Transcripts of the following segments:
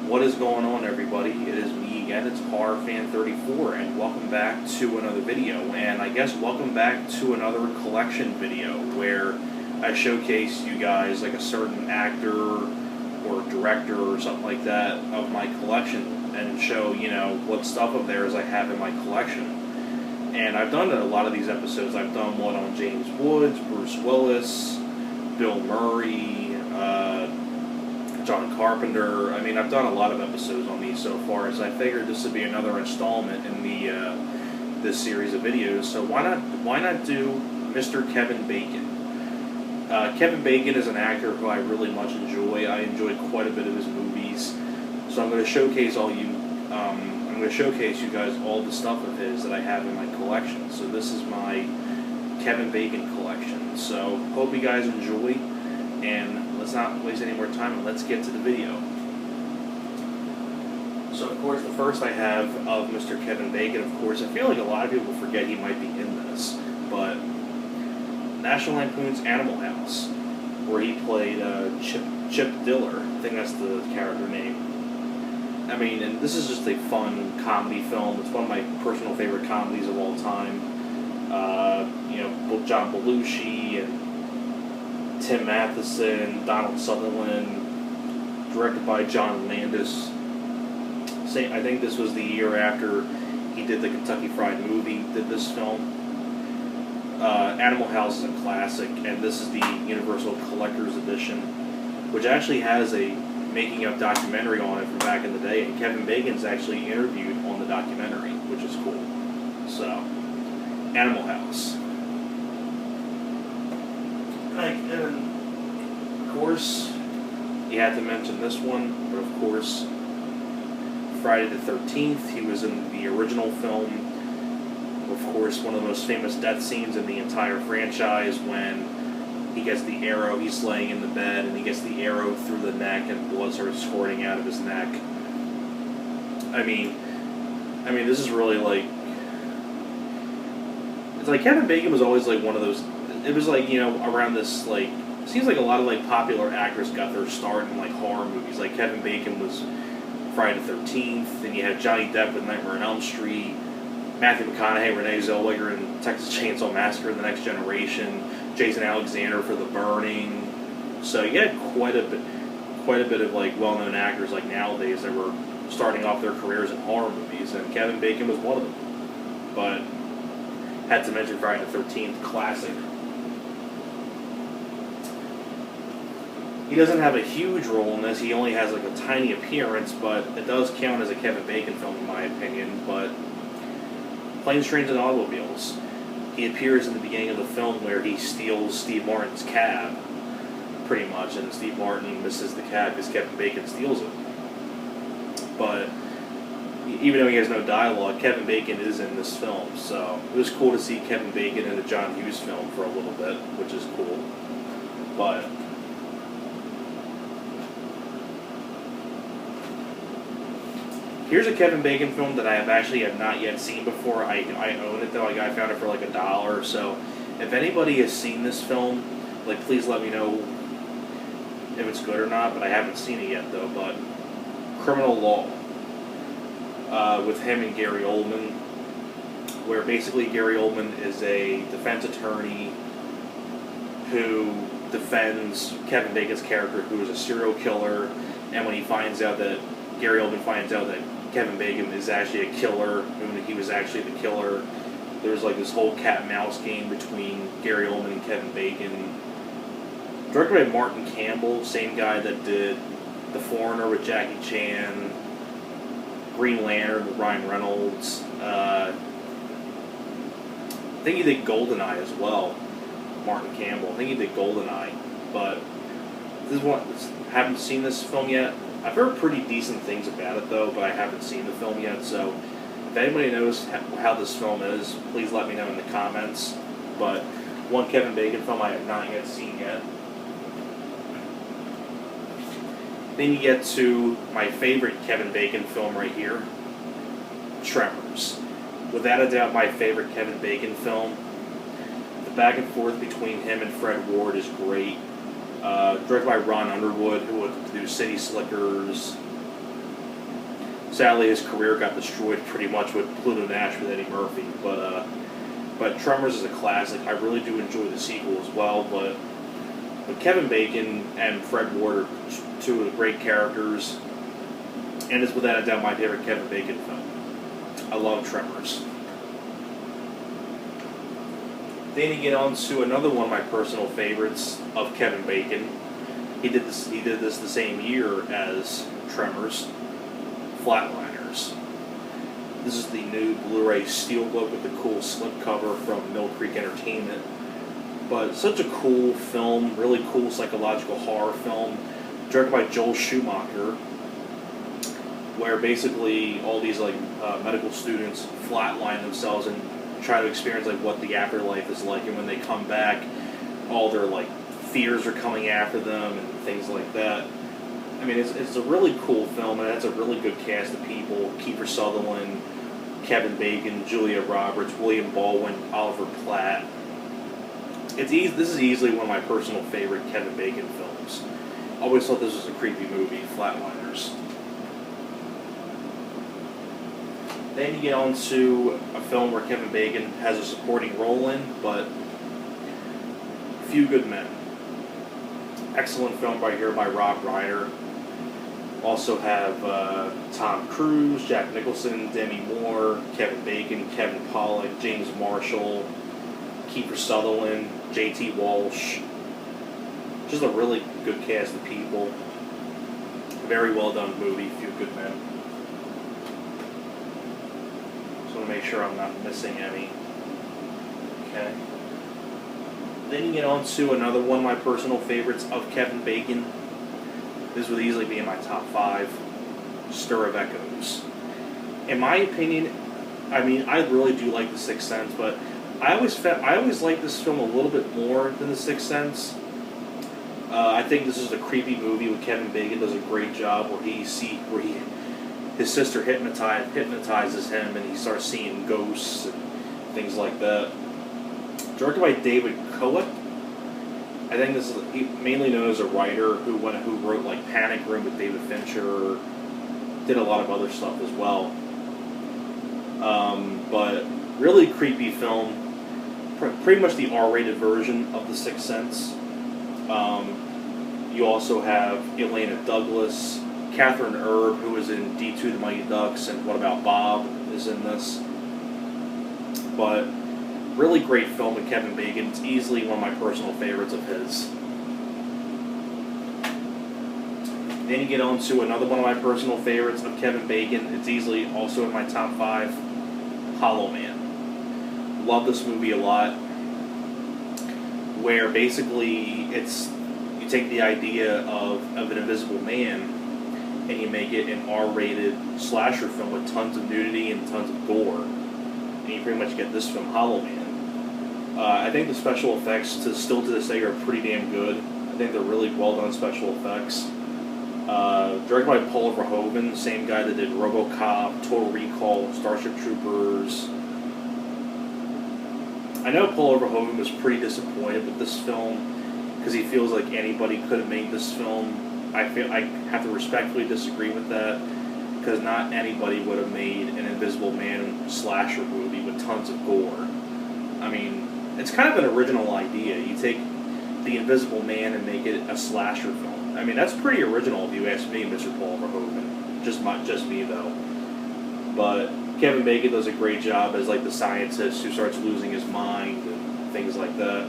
What is going on, everybody? It is me again, it's HorrorFan34, and welcome back to another video. And I guess welcome back to another collection video where I showcase you guys like a certain actor or director or something like that of my collection and show, what stuff of theirs I have in my collection. And I've done a lot of these episodes. I've done one on James Woods, Bruce Willis, Bill Murray, John Carpenter. I mean, I've done a lot of episodes on these so far, so I figured this would be another installment in this series of videos. So why not do Mr. Kevin Bacon? Kevin Bacon is an actor who I really much enjoy. I enjoyed quite a bit of his movies, so I'm going to showcase I'm going to showcase you guys all the stuff of his that I have in my collection. So this is my Kevin Bacon collection. So hope you guys enjoy, and let's not waste any more time and let's get to the video. So of course the first I have of Mr. Kevin Bacon, of course, I feel like a lot of people forget he might be in this, but National Lampoon's Animal House, where he played Chip Diller. I think that's the character name. I mean, and this is just a fun comedy film. It's one of my personal favorite comedies of all time. John Belushi and Tim Matheson, Donald Sutherland, directed by John Landis. I think this was the year after he did the Kentucky Fried Movie, did this film. Animal House is a classic, and this is the Universal Collector's Edition, which actually has a making-of documentary on it from back in the day, and Kevin Bacon's actually interviewed on the documentary, which is cool. So, Animal House. And of course, you had to mention this one, but of course, Friday the 13th, he was in the original film. Of course, one of the most famous death scenes in the entire franchise, when he gets the arrow, he's laying in the bed, and he gets the arrow through the neck, and blood starts squirting out of his neck. I mean, this is really like, it's like Kevin Bacon was always like one of those. It was like, around this, like, it seems like a lot of like popular actors got their start in like horror movies. Like Kevin Bacon was Friday the 13th, then you had Johnny Depp with Nightmare on Elm Street, Matthew McConaughey, Renee Zellweger in Texas Chainsaw Massacre, The Next Generation, Jason Alexander for The Burning. So you had quite a bit of like well-known actors like nowadays that were starting off their careers in horror movies, and Kevin Bacon was one of them. But had to mention Friday the 13th, classic. He doesn't have a huge role in this. He only has like a tiny appearance, but it does count as a Kevin Bacon film in my opinion. But Planes, Trains, and Automobiles. He appears in the beginning of the film where he steals Steve Martin's cab, pretty much, and Steve Martin misses the cab because Kevin Bacon steals it. But even though he has no dialogue, Kevin Bacon is in this film, so it was cool to see Kevin Bacon in a John Hughes film for a little bit, which is cool. But here's a Kevin Bacon film that I have not yet seen before. I own it though. I found it for like $1. So if anybody has seen this film, like, please let me know if it's good or not. But I haven't seen it yet though. But Criminal Law, with him and Gary Oldman, where basically Gary Oldman is a defense attorney who defends Kevin Bacon's character, who is a serial killer, and when Gary Oldman finds out that Kevin Bacon is actually a killer, and he was actually the killer, there's like this whole cat and mouse game between Gary Oldman and Kevin Bacon. Directed by Martin Campbell, same guy that did The Foreigner with Jackie Chan, Green Lantern with Ryan Reynolds. I think he did GoldenEye as well, Martin Campbell. I think he did GoldenEye, but haven't seen this film yet. I've heard pretty decent things about it though, but I haven't seen the film yet, so if anybody knows how this film is, please let me know in the comments. But one Kevin Bacon film I have not yet seen yet. Then you get to my favorite Kevin Bacon film right here, Tremors. Without a doubt my favorite Kevin Bacon film. The back and forth between him and Fred Ward is great. Directed by Ron Underwood, who would do City Slickers, Sadly, his career got destroyed pretty much with Pluto Nash with Eddie Murphy. But Tremors is a classic. I really do enjoy the sequel as well. But Kevin Bacon and Fred Ward are two of the great characters, and it's without a doubt my favorite Kevin Bacon film. I love Tremors. Then you get on to another one of my personal favorites of Kevin Bacon. He did this the same year as Tremors, Flatliners. This is the new Blu-ray Steelbook with the cool slipcover from Mill Creek Entertainment. But such a cool film, really cool psychological horror film, directed by Joel Schumacher, where basically all these medical students flatline themselves and try to experience what the afterlife is like, and when they come back, all their fears are coming after them and things like that. I mean, it's a really cool film, and it has a really good cast of people: Kiefer Sutherland, Kevin Bacon, Julia Roberts, William Baldwin, Oliver Platt. This is easily one of my personal favorite Kevin Bacon films. Always thought this was a creepy movie, Flatliners. Then you get on to a film where Kevin Bacon has a supporting role in, but Few Good Men. Excellent film by Rob Reiner. Also have Tom Cruise, Jack Nicholson, Demi Moore, Kevin Bacon, Kevin Pollak, James Marshall, Kiefer Sutherland, J.T. Walsh. Just a really good cast of people. Very well done movie, Few Good Men. Just want to make sure I'm not missing any. Okay. Then you get on to another one of my personal favorites of Kevin Bacon. This would easily be in my top 5. Stir of Echoes. In my opinion, I mean, I really do like The Sixth Sense, but I always liked this film a little bit more than The Sixth Sense. I think this is a creepy movie where Kevin Bacon does a great job where his sister hypnotizes him and he starts seeing ghosts and things like that. Directed by David Koepp. I think this is mainly known as a writer who wrote Panic Room with David Fincher, did a lot of other stuff as well. But really creepy film. Pretty much the R-rated version of The Sixth Sense. You also have Elena Douglas, Catherine Erb, who was in D2 The Mighty Ducks, and What About Bob is in this. But really great film with Kevin Bacon. It's easily one of my personal favorites of his. Then you get on to another one of my personal favorites of Kevin Bacon. It's easily also in my top 5, Hollow Man. Love this movie a lot. Where basically you take the idea of an invisible man and you make it an R-rated slasher film with tons of nudity and tons of gore. And you pretty much get this from Hollow Man. I think the special effects still to this day are pretty damn good. I think they're really well done special effects. Directed by Paul Verhoeven, the same guy that did RoboCop, Total Recall, Starship Troopers. I know Paul Verhoeven was pretty disappointed with this film because he feels like anybody could have made this film. I have to respectfully disagree with that because not anybody would have made an Invisible Man slasher movie with tons of gore. I mean, it's kind of an original idea. You take the Invisible Man and make it a slasher film. I mean, that's pretty original if you ask me, Mr. Paul Verhoeven. Just me, though. But Kevin Bacon does a great job as the scientist who starts losing his mind and things like that.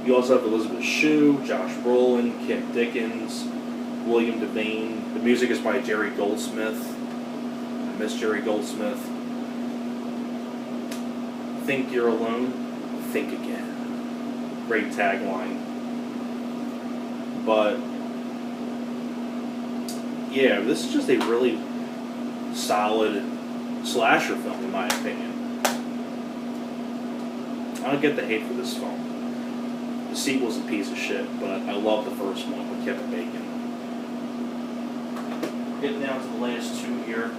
You also have Elizabeth Shue, Josh Brolin, Kim Dickens, William Devane. The music is by Jerry Goldsmith. I miss Jerry Goldsmith. Think you're alone, think again. Great tagline. But yeah, this is just a really solid slasher film in my opinion. I don't get the hate for this film. The sequel's a piece of shit, but I love the first one with Kevin Bacon. Getting down to the last 2 here.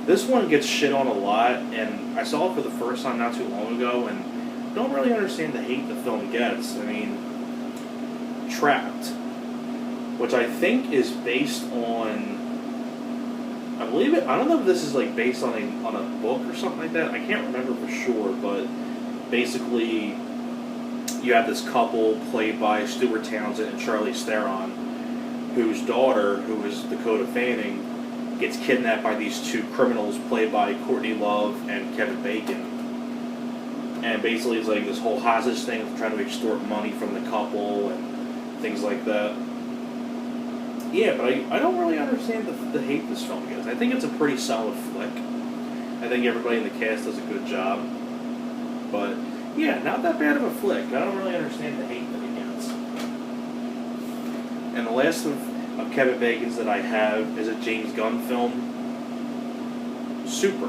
This one gets shit on a lot, and I saw it for the first time not too long ago, and don't really understand the hate the film gets. I mean, Trapped, which I think is based on I believe it. I don't know if this is like based on a book or something like that. I can't remember for sure, but basically, you have this couple played by Stuart Townsend and Charlize Theron, whose daughter, who is Dakota Fanning, gets kidnapped by these two criminals played by Courtney Love and Kevin Bacon. And basically, it's like this whole hostage thing of trying to extort money from the couple and things like that. Yeah, but I don't really understand the hate this film gets. I think it's a pretty solid flick. I think everybody in the cast does a good job. But, yeah, not that bad of a flick. I don't really understand the hate that it gets. And the last of Kevin Bacon's that I have is a James Gunn film, Super.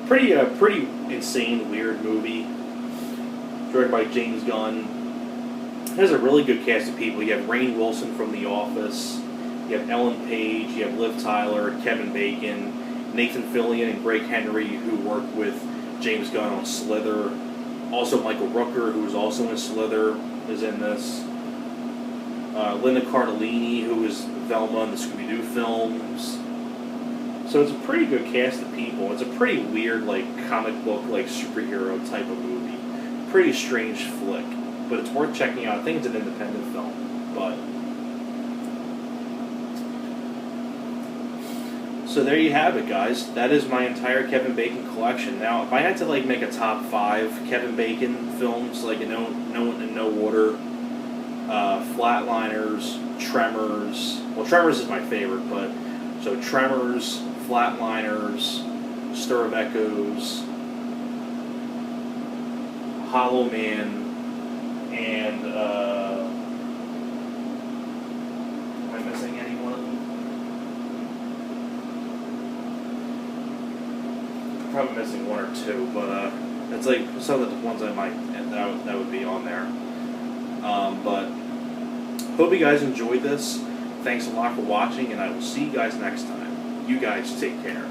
Pretty insane, weird movie. Directed by James Gunn. It has a really good cast of people. You have Rainn Wilson from The Office. You have Ellen Page. You have Liv Tyler, Kevin Bacon, Nathan Fillion, and Greg Henry, who worked with James Gunn on Slither. Also, Michael Rooker, who is also in Slither, is in this. Linda Cardellini, who is Velma in the Scooby-Doo films. So it's a pretty good cast of people. It's a pretty weird, like, comic book, like, superhero type of movie. Pretty strange flick. But it's worth checking out. I think it's an independent film. But so there you have it, guys. That is my entire Kevin Bacon collection. Now, if I had to, like, make a top 5 Kevin Bacon films, like, in no order, Flatliners, Tremors. Well, Tremors is my favorite, but so Tremors, Flatliners, Stir of Echoes, Hollow Man, and am I missing any one of them? Probably missing one or two, but it's like some of the ones that would be on there. But hope you guys enjoyed this. Thanks a lot for watching, and I will see you guys next time. You guys take care.